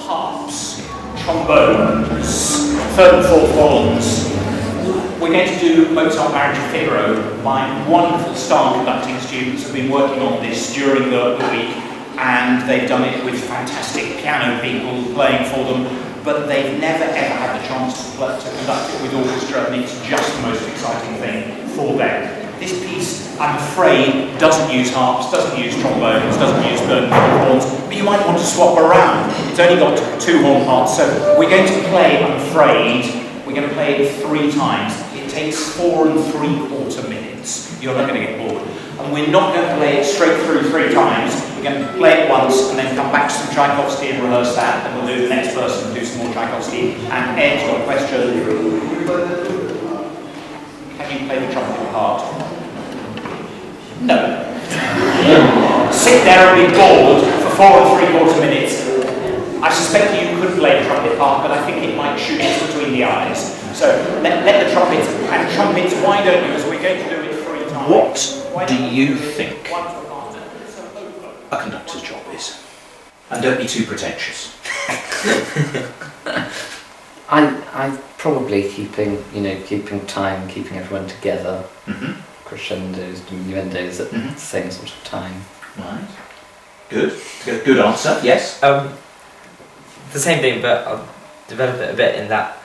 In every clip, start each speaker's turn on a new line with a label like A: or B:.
A: harps, trombones, third and fourth horns. We're going to do Mozart Marriage of Figaro. My wonderful star conducting students have been working on this during the week, and they've done it with fantastic piano people playing for them, but they've never ever had the chance to conduct it with orchestra, and it's just the most exciting thing for them. This piece, I'm afraid, doesn't use harps, doesn't use trombones, doesn't use third and fourth horns, but you might want to swap around. It's only got 2 horn parts, so we're going to play, I'm afraid, we're going to play it 3 times. It takes 4 3/4 minutes. You're not going to get bored. And we're not going to play it straight through 3 times. We're going to play it once and then come back to some Tchaikovsky and rehearse that, and we'll do the next person and do some more Tchaikovsky. And Ed's got a question. Can you play the trumpet part? No. Sit there and be bored for 4 3/4 minutes. I suspect you could play the trumpet part, but I think it might shoot us between the eyes. So let the trumpets, and trumpets, why don't you, as we're going to do it 3 times.
B: What do you think a conductor's job is? And don't be too pretentious.
C: I probably keeping time, keeping everyone together, crescendos, diminuendos at the same sort of time.
B: Right. Good answer. Yes.
D: The same thing, but I'll develop it a bit in that.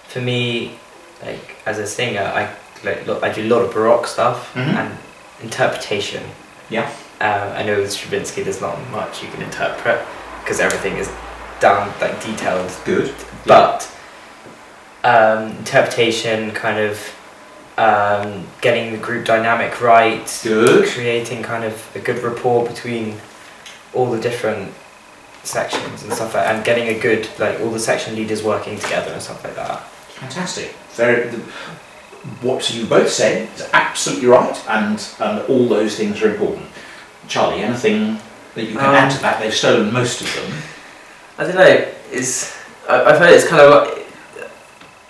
D: For me, like as a singer, I do a lot of Baroque stuff and interpretation.
B: Yeah.
D: I know with Stravinsky there's not much you can interpret because everything is down like detailed.
B: Good.
D: But interpretation, kind of getting the group dynamic right.
B: Good.
D: Creating kind of a good rapport between all the different sections and stuff like that, and getting a good, like all the section leaders working together and stuff like that.
B: Fantastic. What you both said is absolutely right, and all those things are important. Charlie, anything that you can add to that? They've stolen most of them.
E: I don't know. I've heard it's kind of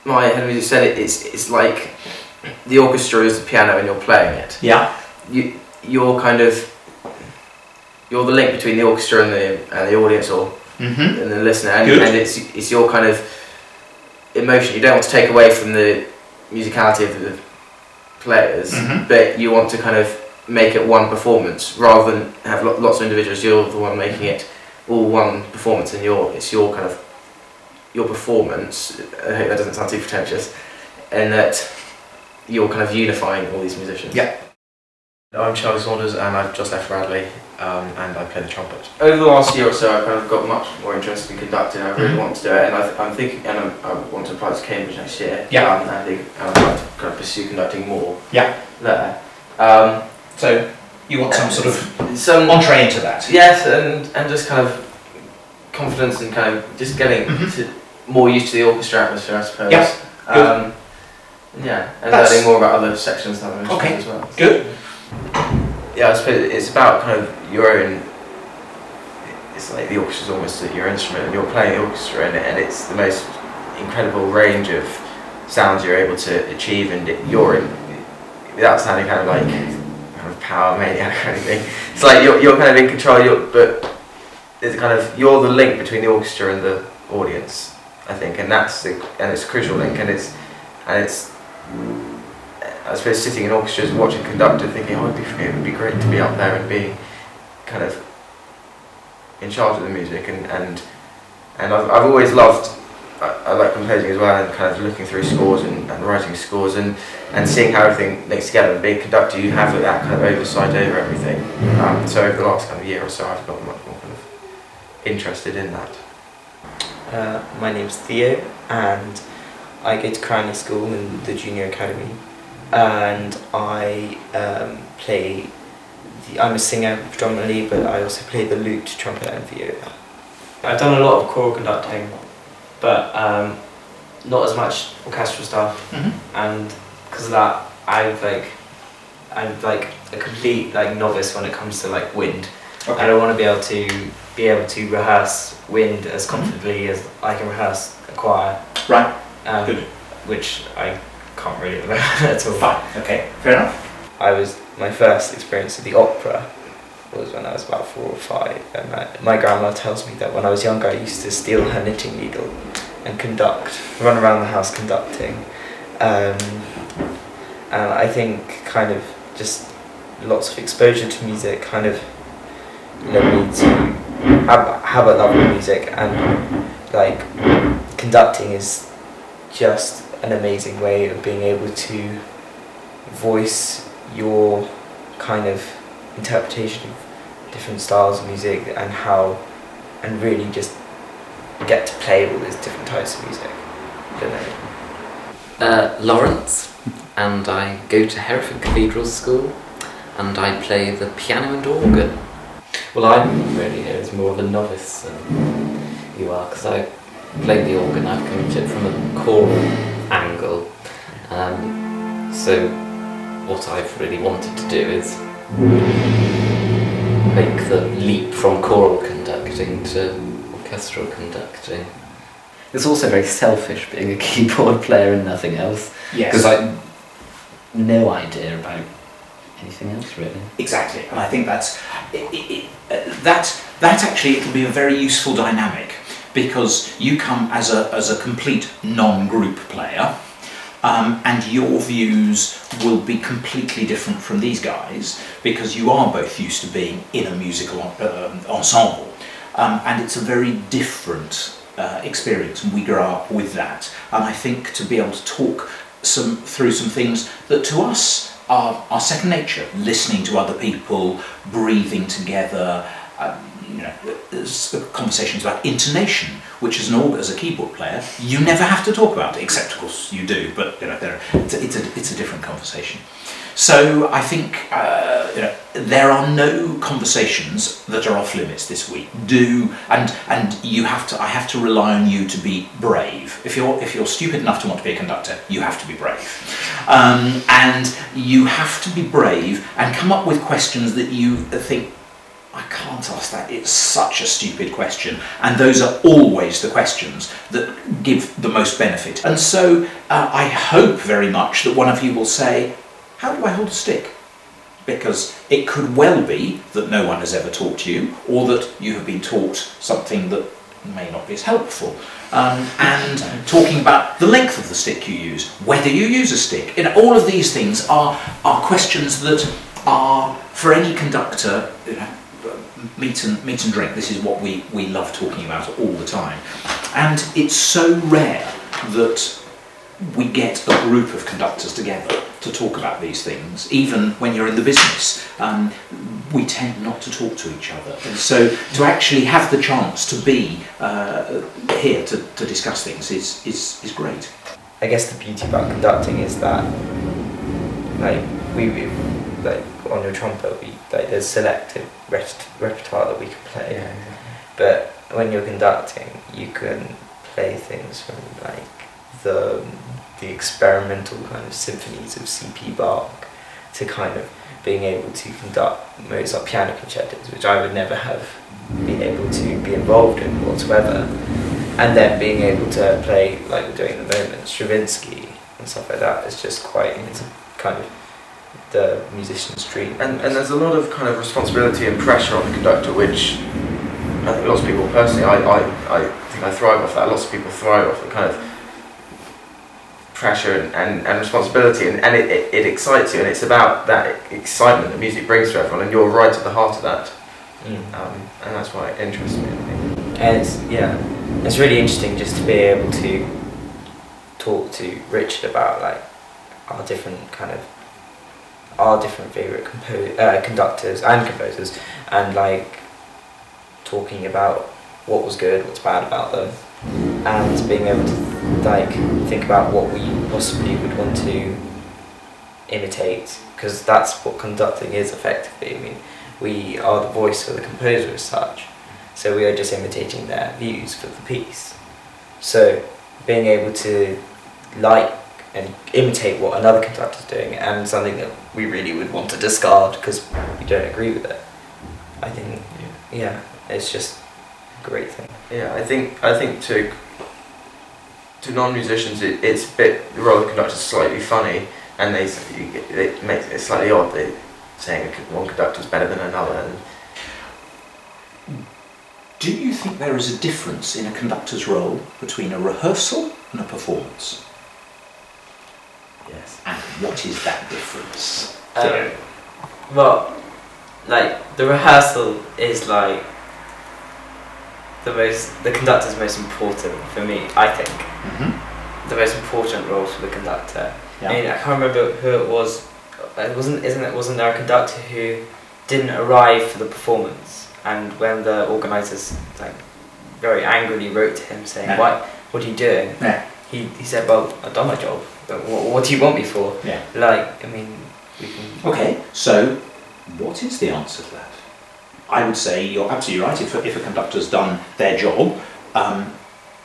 E: like Henry just said it. It's like the orchestra is the piano and you're playing it.
B: Yeah.
E: You're the link between the orchestra and the audience and the listener, and it's your kind of emotion. You don't want to take away from the musicality of the players, but you want to kind of make it one performance rather than have lots of individuals. You're the one making it all one performance, and it's your kind of your performance. I hope that doesn't sound too pretentious, and that you're kind of unifying all these musicians.
B: Yeah.
F: I'm Charlie Saunders and I've just left Bradley and I play the trumpet.
E: Over the last year or so, I've kind of got much more interested in conducting. I really want to do it, and I'm thinking, and I want to apply to Cambridge next year.
B: Yeah.
E: And I'd like to kind of pursue conducting more.
B: Yeah.
E: There.
B: So you want some sort of entree into that?
E: Yes, and just kind of confidence and kind of just getting more used to the orchestra atmosphere, I suppose.
B: Yeah.
E: Yeah, and learning more about other sections that I'm interested in as well.
B: Good.
E: Yeah, I suppose it's about kind of your own. It's like the orchestra's almost your instrument, and you're playing the orchestra in it, and it's the most incredible range of sounds you're able to achieve, and you're in, without sounding kind of power maniac or anything. It's like you're kind of in control. But it's kind of you're the link between the orchestra and the audience, I think, and it's a crucial link, and it's. I suppose sitting in orchestras and watching Conductor, thinking, it would be great to be up there and be kind of in charge of the music, and I've always loved. I like composing as well, and kind of looking through scores and writing scores and seeing how everything links together. And being a conductor, you have that kind of oversight over everything. So over the last kind of year or so, I've got much more kind of interested in that.
D: My name's Theo, and I go to Cranley School in the Junior Academy, and I I'm a singer predominantly, but I also play the lute, trumpet and viola. I've done a lot of choral conducting, but not as much orchestral stuff, and because of that I'm like a complete novice when it comes to wind. Okay. I don't want to be able to rehearse wind as confidently as I can rehearse a choir.
B: Right. Good.
D: Which I can't really remember at all.
B: Fine. Okay. Fair enough.
D: My first experience of the opera was when I was about 4 or 5, and my grandma tells me that when I was younger I used to steal her knitting needle and run around the house conducting. And I think kind of just lots of exposure to music kind of led me to have a love of music, and like conducting is just an amazing way of being able to voice your kind of interpretation of different styles of music and really just get to play all these different types of music. I don't know.
C: Lawrence, and I go to Hereford Cathedral School, and I play the piano and organ. Well, I'm really here as more of a novice than you are, because I play the organ. I've come to it from a choral angle. So what I've really wanted to do is make the leap from choral conducting to orchestral conducting. It's also very selfish being a keyboard player and nothing else.
B: Yes.
C: Because I've no idea about anything else really.
B: Exactly, and I think that actually it can be a very useful dynamic, because you come as a complete non-group player, and your views will be completely different from these guys, because you are both used to being in a musical ensemble, and it's a very different experience, and we grow up with that. And I think to be able to talk through some things that to us are second nature, listening to other people, breathing together, there's conversations about intonation, which as a keyboard player you never have to talk about, except of course you do, but it's a different conversation. So I think there are no conversations that are off limits this week. I have to rely on you to be brave. If you're stupid enough to want to be a conductor, you have to be brave, and you have to be brave and come up with questions that you think, I can't ask that, it's such a stupid question, and those are always the questions that give the most benefit. And so I hope very much that one of you will say, how do I hold a stick? Because it could well be that no one has ever taught you, or that you have been taught something that may not be as helpful. And talking about the length of the stick you use, whether you use a stick, all of these things are questions that are, for any conductor, meat and drink. This is what we love talking about all the time. And it's so rare that we get a group of conductors together to talk about these things. Even when you're in the business, we tend not to talk to each other. And so to actually have the chance to be here to discuss things is great.
D: I guess the beauty about conducting is that, like, on your trumpet, there's selective repertoire that we can play.
C: Yeah.
D: But when you're conducting, you can play things from like the experimental kind of symphonies of C.P. Bach to kind of being able to conduct Mozart piano concertos, which I would never have been able to be involved in whatsoever, and then being able to play, like we're doing at the moment, Stravinsky and stuff like that. It's just it's a kind of the musician's dream.
F: And there's a lot of kind of responsibility and pressure on the conductor, which I think lots of people personally, I think I thrive off that. Lots of people thrive off the kind of pressure and responsibility, and it excites you, and it's about that excitement that music brings to everyone, and you're right at the heart of that. And that's why it interests me, I think.
D: And it's really interesting just to be able to talk to Richard about like our different favourite conductors and composers, and like talking about what was good, what's bad about them, and being able to like think about what we possibly would want to imitate, because that's what conducting is effectively. I mean, we are the voice for the composer as such, so we are just imitating their views for the piece. So being able to like and imitate what another conductor's doing, and something that we really would want to discard because we don't agree with it, I think it's just a great thing.
F: Yeah, I think to non-musicians it's a bit, the role of conductor is slightly funny, and it makes it slightly odd. They're saying one conductor is better than another,
B: Do you think there is a difference in a conductor's role between a rehearsal and a performance?
E: Yes.
B: And what is that difference?
D: Well, like the rehearsal is like the conductor's most important for me, I think.
B: Mm-hmm.
D: The most important role for the conductor.
B: Yeah.
D: I mean, I can't remember who it was. Wasn't there a conductor who didn't arrive for the performance? And when the organisers like very angrily wrote to him saying,
B: Yeah.
D: What are you doing?
B: Yeah.
D: He said, well, I've done my job. What do you want me for?
B: Yeah.
D: Like, I mean, we can...
B: Okay, so what is the answer to that? I would say you're absolutely right. If a conductor's done their job,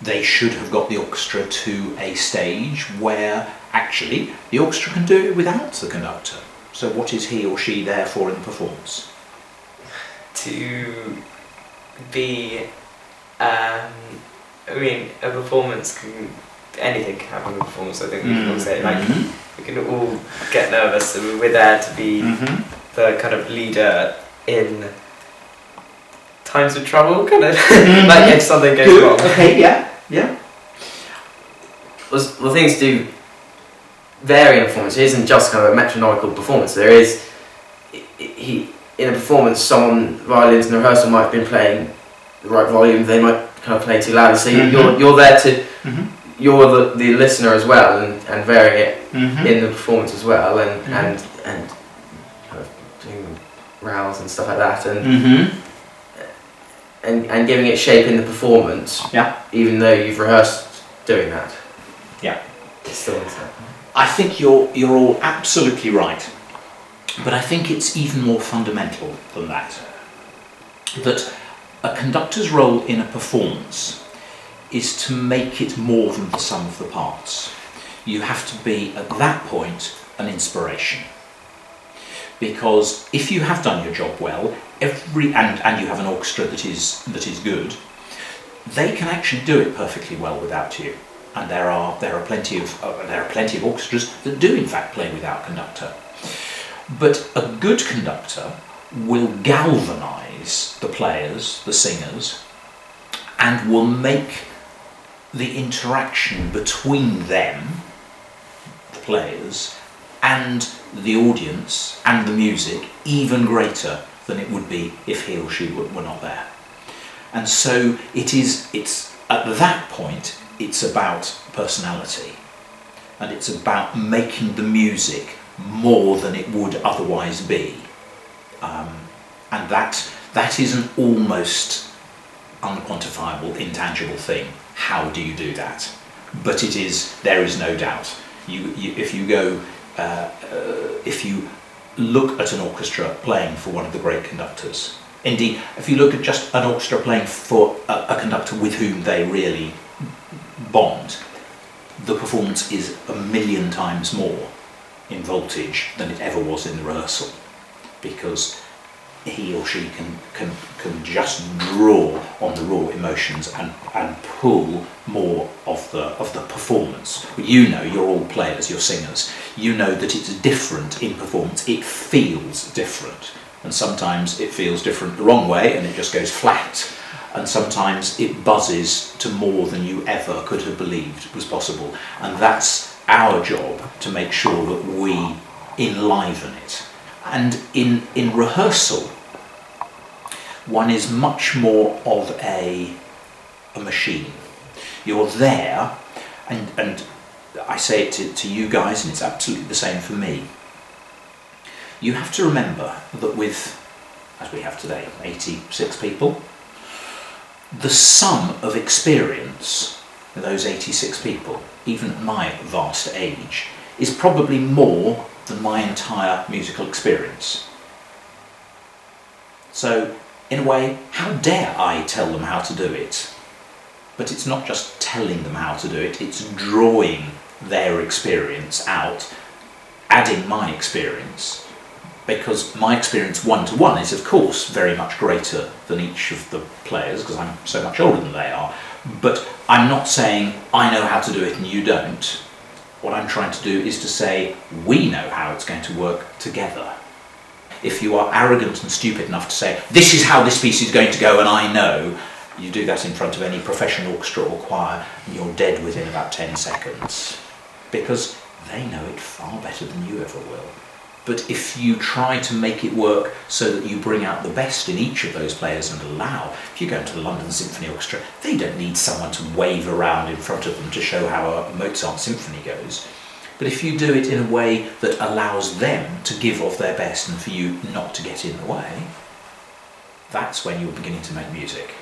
B: they should have got the orchestra to a stage where actually the orchestra can do it without the conductor. So what is he or she there for in the performance?
D: To be... I mean, a performance can... Anything can happen in a performance, I think we can all say. Like, we can all get nervous, and we're there to be the kind of leader in times of trouble, kind of. Like if something goes wrong.
B: Okay, yeah.
E: Well, things do vary in a performance. It isn't just kind of a metronomical performance. There is, in a performance, violins in the rehearsal might have been playing the right volume. They might kind of play too loud. So you're there to, you're the listener as well, and varying it in the performance as well, and kind of doing rows and stuff like that, and giving it shape in the performance.
B: Yeah.
E: Even though you've rehearsed doing that.
B: Yeah.
E: It still is that.
B: I think you're all absolutely right, but I think it's even more fundamental than that. That a conductor's role in a performance is to make it more than the sum of the parts. You have to be, at that point, an inspiration. Because if you have done your job well, and you have an orchestra that is good, they can actually do it perfectly well without you. And there are plenty of orchestras that do in fact play without conductor. But a good conductor will galvanise the players, the singers, and will make the interaction between them, the players, and the audience and the music even greater than it would be if he or she were not there. And so it's at that point it's about personality, and it's about making the music more than it would otherwise be, and that is an almost unquantifiable, intangible thing. How do you do that? But there is no doubt. If you look at an orchestra playing for one of the great conductors, indeed, if you look at just an orchestra playing for a conductor with whom they really bond, the performance is 1,000,000 times more in voltage than it ever was in the rehearsal, because he or she can just draw on the raw emotions and pull more of the performance. You know, you're all players, you're singers. You know that it's different in performance. It feels different, and sometimes it feels different the wrong way, and it just goes flat. And sometimes it buzzes to more than you ever could have believed was possible. And that's our job, to make sure that we enliven it. And in rehearsal, one is much more of a machine. You're there, and I say it to you guys, and it's absolutely the same for me. You have to remember that with, as we have today, 86 people, the sum of experience with those 86 people, even at my vast age, is probably more than my entire musical experience. So, in a way, how dare I tell them how to do it? But it's not just telling them how to do it, it's drawing their experience out, adding my experience. Because my experience one-to-one is, of course, very much greater than each of the players, because I'm so much older than they are. But I'm not saying I know how to do it and you don't. What I'm trying to do is to say we know how it's going to work together. If you are arrogant and stupid enough to say, this is how this piece is going to go and I know, You do that in front of any professional orchestra or choir, and you're dead within about 10 seconds, because they know it far better than you ever will. But if you try to make it work so that you bring out the best in each of those players and allow, if you go into the London Symphony Orchestra, they don't need someone to wave around in front of them to show how a Mozart symphony goes. But if you do it in a way that allows them to give of their best and for you not to get in the way, that's when you're beginning to make music.